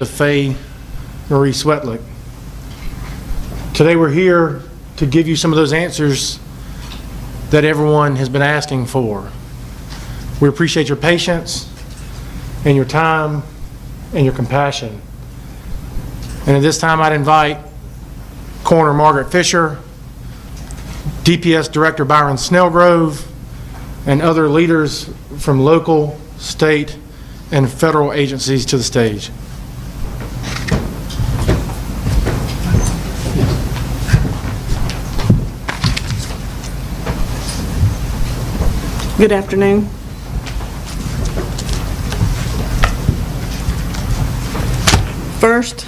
Faye Swetlik. Today we're here to give you some of those answers that everyone has been asking for. We appreciate your patience and your time and your compassion. And at this time I'd invite Coroner Margaret Fisher, DPS Director Byron Snellgrove, and other leaders from local, state, and federal agencies to the stage. Good afternoon. First,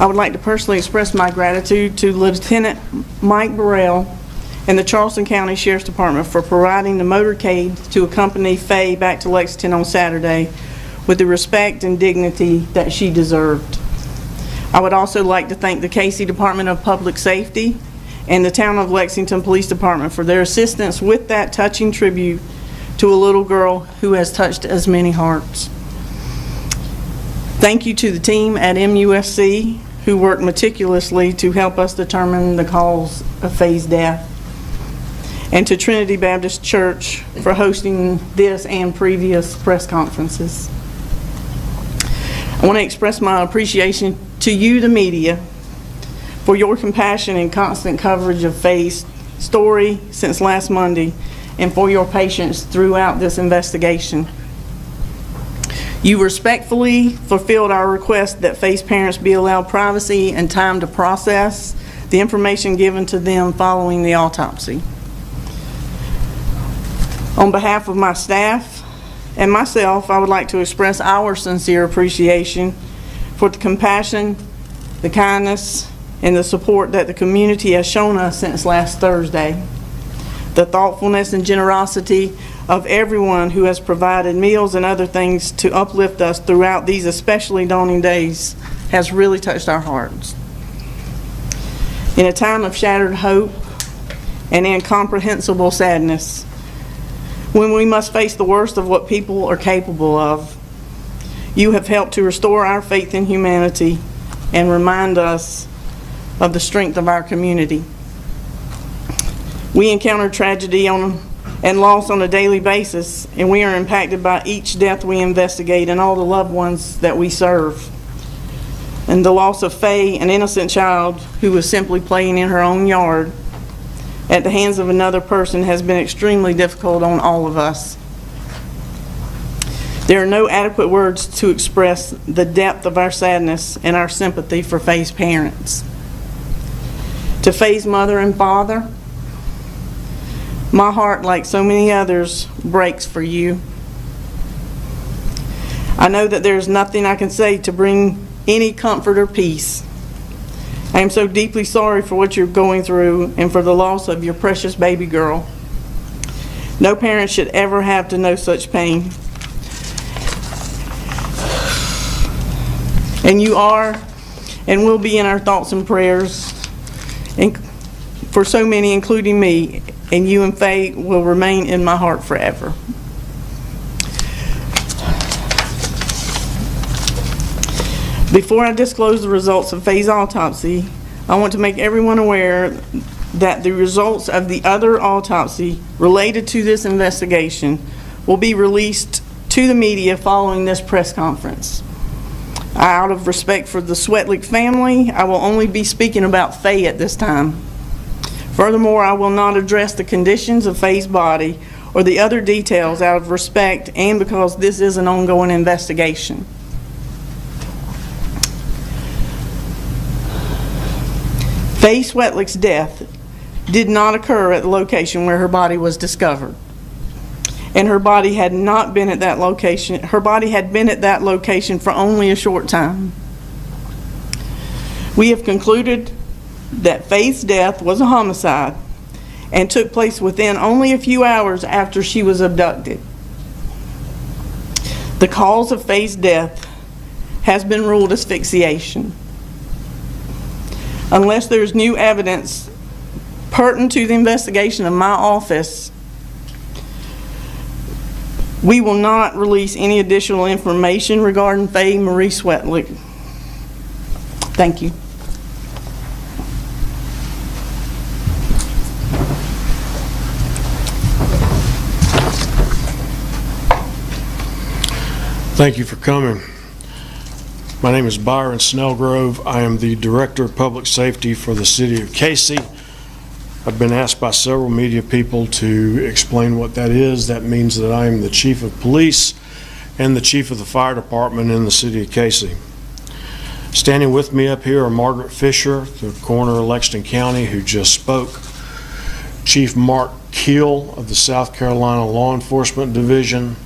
I would like to personally express my gratitude to Lieutenant Mike Burrell and the Charleston County Sheriff's Department for providing the motorcade to accompany Faye back to Lexington on Saturday with the respect and dignity that she deserved. I would also like to thank the Cayce Department of Public Safety and the Town of Lexington Police Department for their assistance with that touching tribute to a little girl who has touched as many hearts. Thank you to the team at MUSC who worked meticulously to help us determine the cause of Faye's death, and to Trinity Baptist Church for hosting this and previous press conferences. I want to express my appreciation to you, the media, for your compassion and constant coverage of Faye's story since last Monday, and for your patience throughout this investigation. You respectfully fulfilled our request that Faye's parents be allowed privacy and time to process the information given to them following the autopsy. On behalf of my staff and myself, I would like to express our sincere appreciation for the compassion, the kindness, and the support that the community has shown us since last Thursday. The thoughtfulness and generosity of everyone who has provided meals and other things to uplift us throughout these especially daunting days has really touched our hearts. In a time of shattered hope and incomprehensible sadness, when we must face the worst of what people are capable of, you have helped to restore our faith in humanity and remind us of the strength of our community. We encounter tragedy and loss on a daily basis, and we are impacted by each death we investigate and all the loved ones that we serve. And the loss of Faye, an innocent child who was simply playing in her own yard at the hands of another person, has been extremely difficult on all of us. There are no adequate words to express the depth of our sadness and our sympathy for Faye's parents. To Faye's mother and father, my heart, like so many others, breaks for you. I know that there is nothing I can say to bring any comfort or peace. I am so deeply sorry for what you're going through and for the loss of your precious baby girl. No parent should ever have to know such pain. And you are and will be in our thoughts and prayers, and for so many, including me, and you and Faye will remain in my heart forever. Before I disclose the results of Faye's autopsy, I want to make everyone aware that the results of the other autopsy related to this investigation will be released to the media following this press conference. Out of respect for the Swetlik family, I will only be speaking about Faye at this time. Furthermore, I will not address the conditions of Faye's body or the other details out of respect and because this is an ongoing investigation. Faye Swetlik's death did not occur at the location where her body was discovered. And her body had not been at that location. Her body had been at that location for only a short time. We have concluded that Faye's death was a homicide and took place within only a few hours after she was abducted. The cause of Faye's death has been ruled asphyxiation. Unless there's new evidence pertinent to the investigation of my office, We will not release any additional information regarding Faye Marie Swetlik. Thank you. Thank you for coming. My name is Byron Snellgrove. I am the Director of Public Safety for the City of Cayce. I've been asked by several media people to explain what that is. That means that I am the Chief of Police and the Chief of the Fire Department in the City of Cayce. Standing with me up here are Margaret Fisher, the Coroner of Lexington County, who just spoke, Chief Mark Keel of the South Carolina Law Enforcement Division,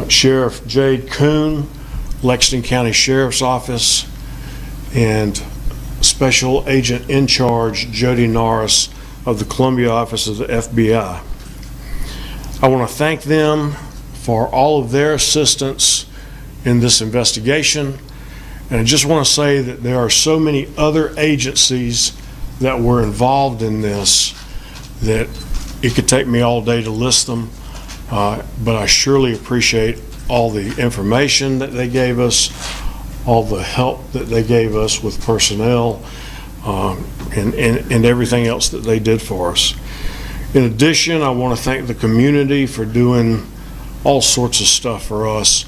Sheriff Jade Kuhn, Lexington County Sheriff's Office, and Special Agent in Charge Jody Norris of the Columbia Office of the FBI. I want to thank them for all of their assistance in this investigation, and I just want to say that there are so many other agencies that were involved in this that it could take me all day to list them, but I surely appreciate all the information that they gave us, all the help that they gave us with personnel, and everything else that they did for us. In addition, I want to thank the community for doing all sorts of stuff for us.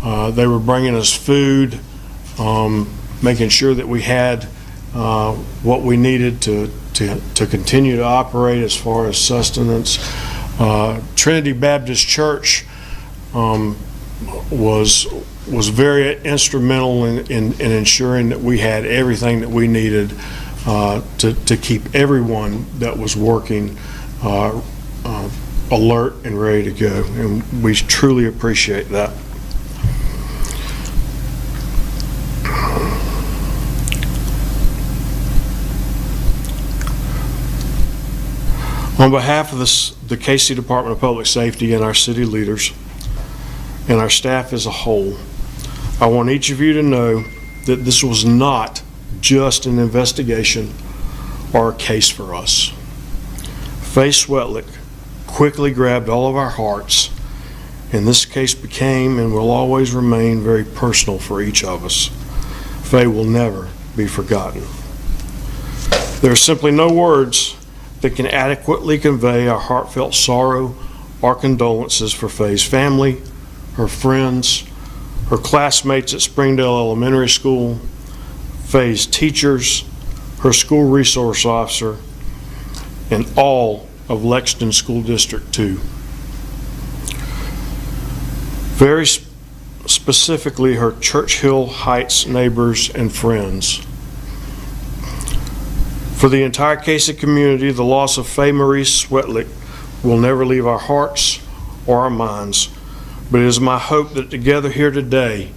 They were bringing us food, making sure that we had what we needed to continue to operate as far as sustenance. Trinity Baptist Church was very instrumental in ensuring that we had everything that we needed to keep everyone that was working alert and ready to go, and we truly appreciate that. On behalf of the Cayce Department of Public Safety and our city leaders and our staff as a whole, I want each of you to know that this was not just an investigation or a case for us. Faye Swetlik quickly grabbed all of our hearts, and this case became and will always remain very personal for each of us. Faye will never be forgotten. There are simply no words that can adequately convey our heartfelt sorrow or condolences for Faye's family, her friends, her classmates at Springdale Elementary School, Faye's teachers, her school resource officer, and all of Lexington School District 2. Very specifically, her Churchill Heights neighbors and friends. For the entire Cayce community, the loss of Faye Marie Swetlik will never leave our hearts or our minds, but it is my hope that together here today,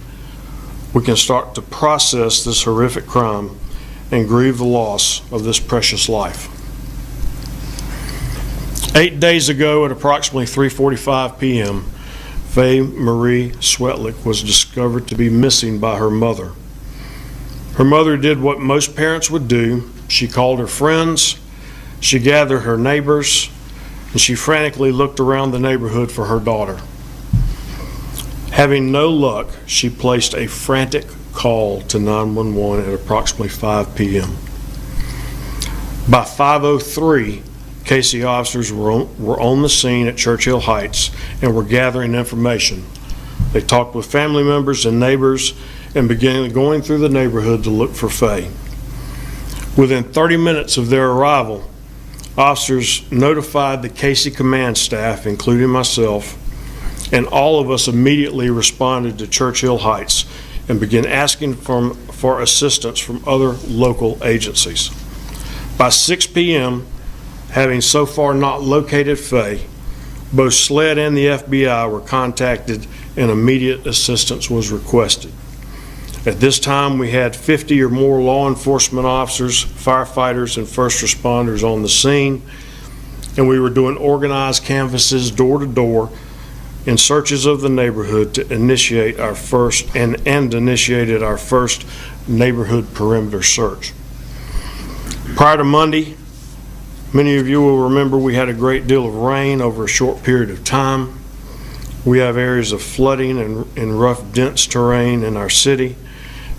we can start to process this horrific crime and grieve the loss of this precious life. 8 days ago at approximately 3:45 p.m., Faye Marie Swetlik was discovered to be missing by her mother. Her mother did what most parents would do. She called her friends, she gathered her neighbors, and she frantically looked around the neighborhood for her daughter. Having no luck, she placed a frantic call to 911 at approximately 5 p.m. By 5:03, Cayce officers were on the scene at Churchill Heights and were gathering information. They talked with family members and neighbors and began going through the neighborhood to look for Faye. Within 30 minutes of their arrival, officers notified the Cayce command staff, including myself, and all of us immediately responded to Churchill Heights and began asking for assistance from other local agencies. By 6 p.m., having so far not located Faye, both SLED and the FBI were contacted and immediate assistance was requested. At this time, we had 50 or more law enforcement officers, firefighters, and first responders on the scene, and we were doing organized canvasses door to door in searches of the neighborhood to initiate our first and initiated our first neighborhood perimeter search. Prior to Monday, many of you will remember we had a great deal of rain over a short period of time. We have areas of flooding and rough, dense terrain in our city.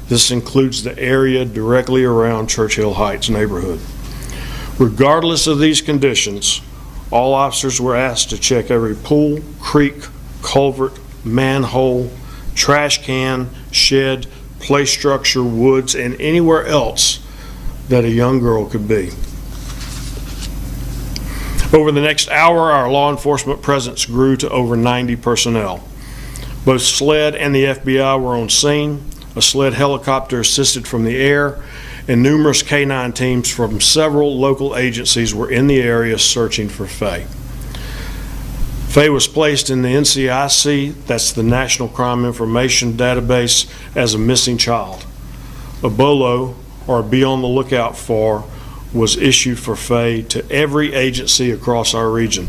This includes the area directly around Churchill Heights neighborhood. Regardless of these conditions, all officers were asked to check every pool, creek, culvert, manhole, trash can, shed, play structure, woods, and anywhere else that a young girl could be. Over the next hour, our law enforcement presence grew to over 90 personnel. Both SLED and the FBI were on scene. A SLED helicopter assisted from the air, and numerous K-9 teams from several local agencies were in the area searching for Faye. Faye was placed in the NCIC, that's the National Crime Information Database, as a missing child. A BOLO, or Be on the Lookout For, was issued for Faye to every agency across our region.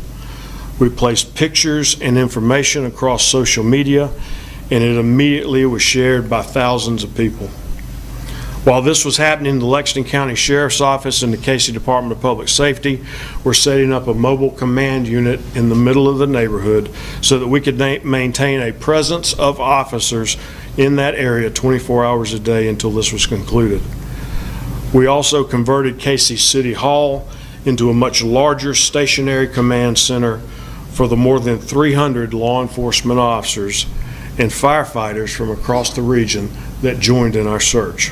We placed pictures and information across social media, and it immediately was shared by thousands of people. While this was happening, the Lexington County Sheriff's Office and the Cayce Department of Public Safety were setting up a mobile command unit in the middle of the neighborhood so that we could maintain a presence of officers in that area 24 hours a day until this was concluded. We also converted Cayce City Hall into a much larger stationary command center for the more than 300 law enforcement officers and firefighters from across the region that joined in our search.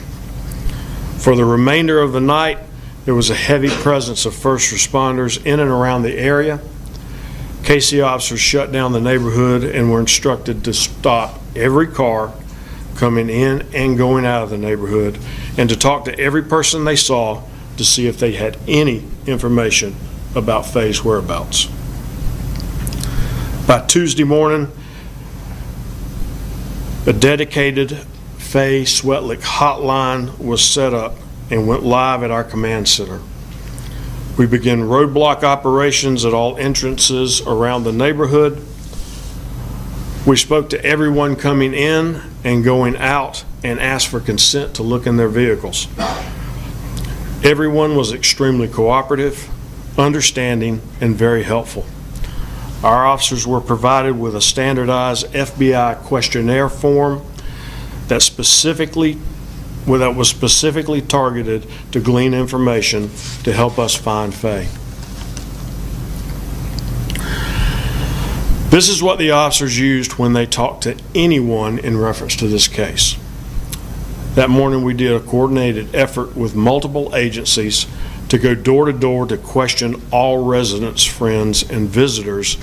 For the remainder of the night, there was a heavy presence of first responders in and around the area. Cayce officers shut down the neighborhood and were instructed to stop every car coming in and going out of the neighborhood, and to talk to every person they saw to see if they had any information about Faye's whereabouts. By Tuesday morning, a dedicated Faye Swetlik hotline was set up and went live at our command center. We began roadblock operations at all entrances around the neighborhood. We spoke to everyone coming in and going out and asked for consent to look in their vehicles. Everyone was extremely cooperative, understanding, and very helpful. Our officers were provided with a standardized FBI questionnaire form that was specifically targeted to glean information to help us find Faye. This is what the officers used when they talked to anyone in reference to this case. That morning we did a coordinated effort with multiple agencies to go door to door to question all residents, friends, and visitors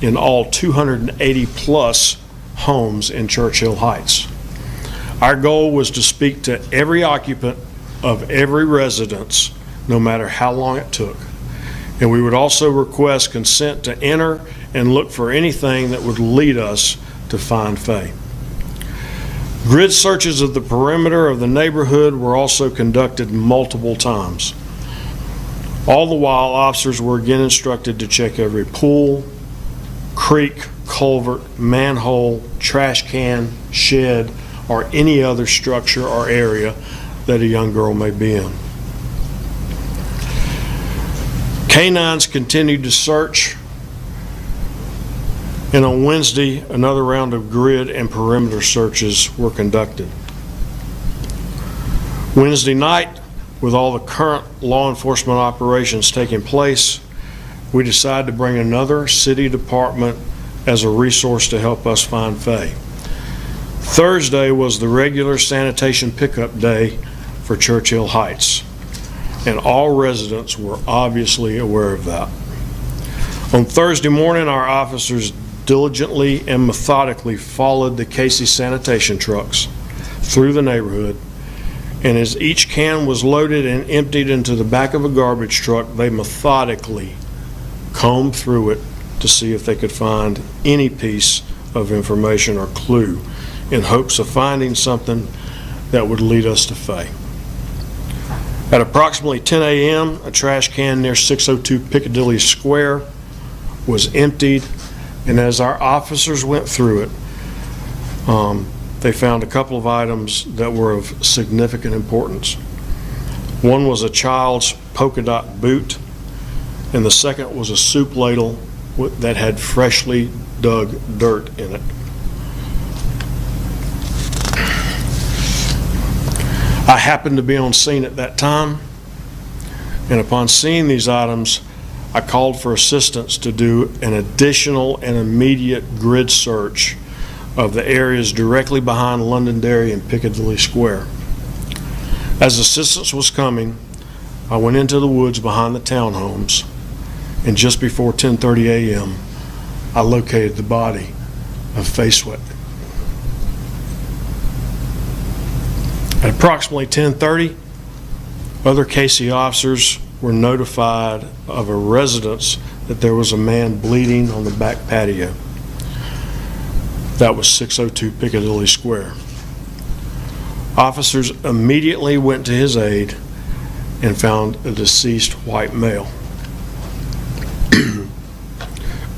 in all 280 plus homes in Churchill Heights. Our goal was to speak to every occupant of every residence, no matter how long it took. And we would also request consent to enter and look for anything that would lead us to find Faye. Grid searches of the perimeter of the neighborhood were also conducted multiple times. All the while, officers were again instructed to check every pool, creek, culvert, manhole, trash can, shed, or any other structure or area that a young girl may be in. K-9s continued to search, and on Wednesday, another round of grid and perimeter searches were conducted. Wednesday night, with all the current law enforcement operations taking place, we decided to bring another city department as a resource to help us find Faye. Thursday was the regular sanitation pickup day for Churchill Heights, and all residents were obviously aware of that. On Thursday morning, our officers diligently and methodically followed the Cayce sanitation trucks through the neighborhood, and as each can was loaded and emptied into the back of a garbage truck, they methodically combed through it to see if they could find any piece of information or clue in hopes of finding something that would lead us to Faye. At approximately 10 a.m., a trash can near 602 Piccadilly Square was emptied, and as our officers went through it, they found a couple of items that were of significant importance. One was a child's polka dot boot, and the second was a soup ladle that had freshly dug dirt in it. I happened to be on scene at that time, and upon seeing these items, I called for assistance to do an additional and immediate grid search of the areas directly behind Londonderry and Piccadilly Square. As assistance was coming, I went into the woods behind the townhomes, and just before 10:30 a.m., I located the body of Faye Swetlik. At approximately 10:30, other Cayce officers were notified of a residence that there was a man bleeding on the back patio. That was 602 Piccadilly Square. Officers immediately went to his aid and found a deceased white male.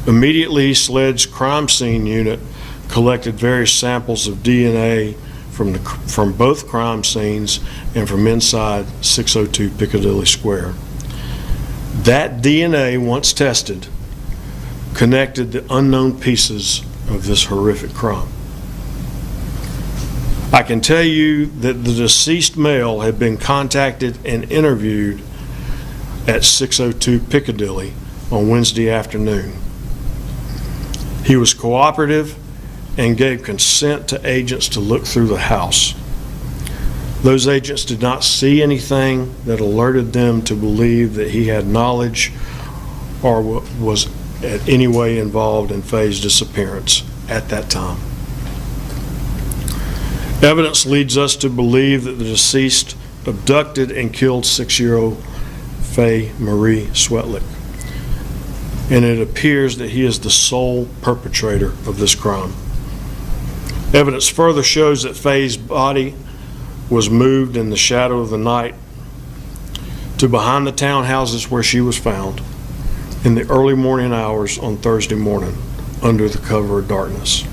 Immediately, SLED's crime scene unit collected various samples of DNA from both crime scenes and from inside 602 Piccadilly Square. That DNA, once tested, connected the unknown pieces of this horrific crime. I can tell you that the deceased male had been contacted and interviewed at 602 Piccadilly on Wednesday afternoon. He was cooperative and gave consent to agents to look through the house. Those agents did not see anything that alerted them to believe that he had knowledge or was in any way involved in Faye's disappearance at that time. Evidence leads us to believe that the deceased abducted and killed 6-year-old Faye Marie Swetlik, and it appears that he is the sole perpetrator of this crime. Evidence further shows that Faye's body was moved in the shadow of the night to behind the townhouses where she was found in the early morning hours on Thursday morning under the cover of darkness.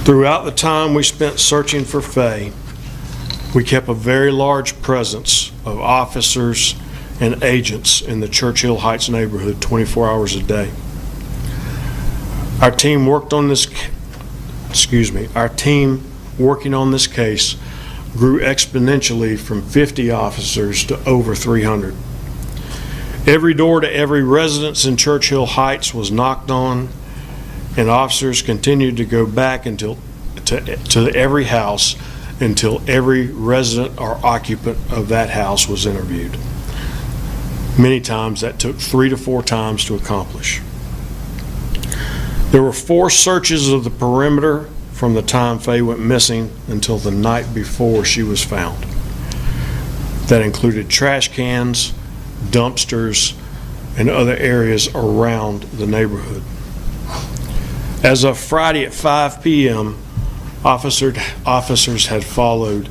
Throughout the time we spent searching for Faye, we kept a very large presence of officers and agents in the Churchill Heights neighborhood 24 hours a day. Our team working on this case grew exponentially from 50 officers to over 300. Every door to every residence in Churchill Heights was knocked on, and officers continued to go back to every house until every resident or occupant of that house was interviewed. Many times that took 3 to 4 times to accomplish. There were 4 searches of the perimeter from the time Faye went missing until the night before she was found. That included trash cans, dumpsters, and other areas around the neighborhood. As of Friday at 5 p.m., officers had followed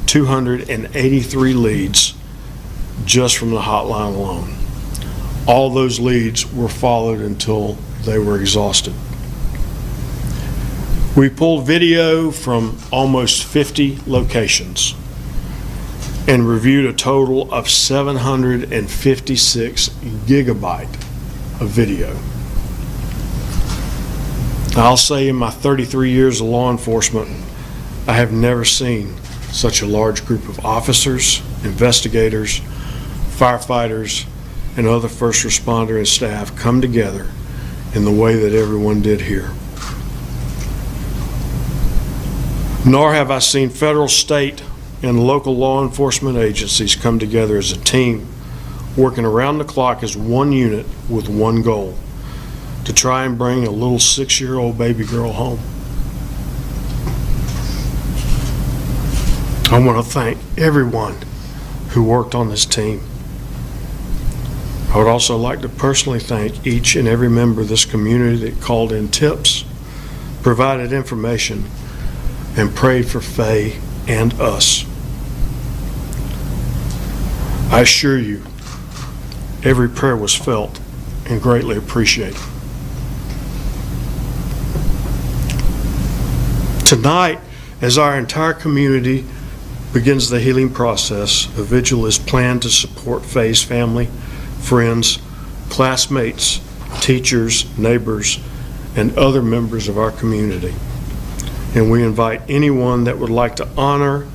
283 leads just from the hotline alone. All those leads were followed until they were exhausted. We pulled video from almost 50 locations and reviewed a total of 756 gigabytes of video. I'll say in my 33 years of law enforcement, I have never seen such a large group of officers, investigators, firefighters, and other first responder and staff come together in the way that everyone did here. Nor have I seen federal, state, and local law enforcement agencies come together as a team, working around the clock as one unit with one goal: to try and bring a little 6-year-old baby girl home. I want to thank everyone who worked on this team. I would also like to personally thank each and every member of this community that called in tips, provided information, and prayed for Faye and us. I assure you, every prayer was felt and greatly appreciated. Tonight, as our entire community begins the healing process, a vigil is planned to support Faye's family, friends, classmates, teachers, neighbors, and other members of our community. And we invite anyone that would like to honor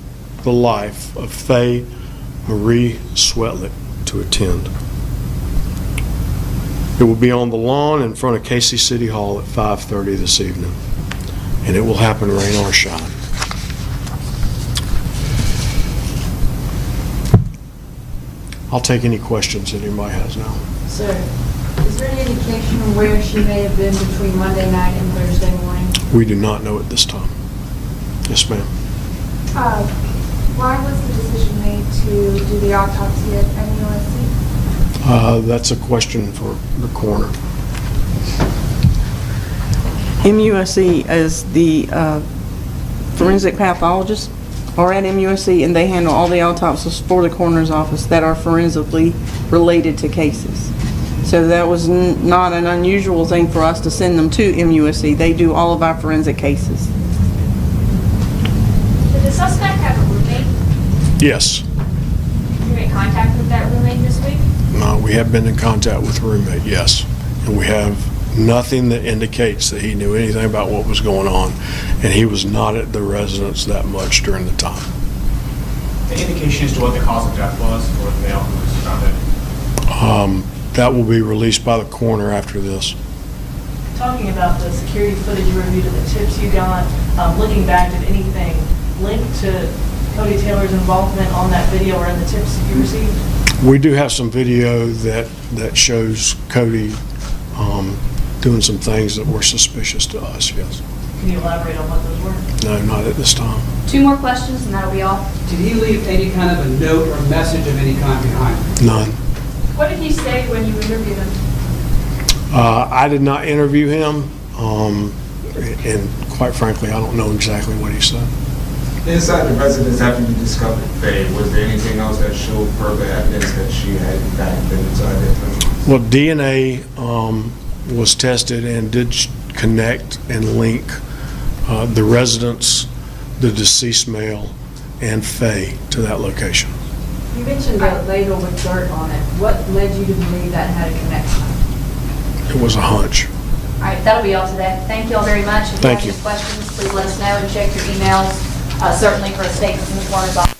the life of Faye Marie Swetlik to attend. It will be on the lawn in front of Cayce City Hall at 5:30 this evening, and it will happen rain or shine. I'll take any questions that anybody has now. Sir, is there any indication of where she may have been between Monday night and Thursday morning? We do not know at this time. Yes, ma'am. Why was the decision made to do the autopsy at MUSC? That's a question for the coroner. MUSC is the forensic pathologist, or at MUSC, and they handle all the autopsies for the coroner's office that are forensically related to cases. So that was not an unusual thing for us to send them to MUSC. They do all of our forensic cases. Did the suspect have a roommate? Yes. Did you make contact with that roommate this week? We have been in contact with a roommate, yes. And we have nothing that indicates that he knew anything about what was going on, and he was not at the residence that much during the time. Any indication as to what the cause of death was for the male who was found dead? That will be released by the coroner after this. Talking about the security footage you reviewed and the tips you got, looking back, did anything link to Cody Taylor's involvement on that video or in the tips you received? We do have some video that shows Cody doing some things that were suspicious to us, yes. Can you elaborate on what those were? No, not at this time. 2 more questions and that'll be all. Did he leave any kind of a note or message of any kind behind him? None. What did he say when you interviewed him? I did not interview him, and quite frankly, I don't know exactly what he said. Inside the residence after you discovered Faye, was there anything else that showed further evidence that she had in fact been inside that residence? Well, DNA was tested and did connect and link the residence, the deceased male, and Faye to that location. You mentioned that ladle with dirt on it. What led you to believe that had a connection? It was a hunch. All right, that'll be all today. Thank you all very much. If Thank you you. have any questions, please let us know and check your emails, certainly for a statement from the coroner's office.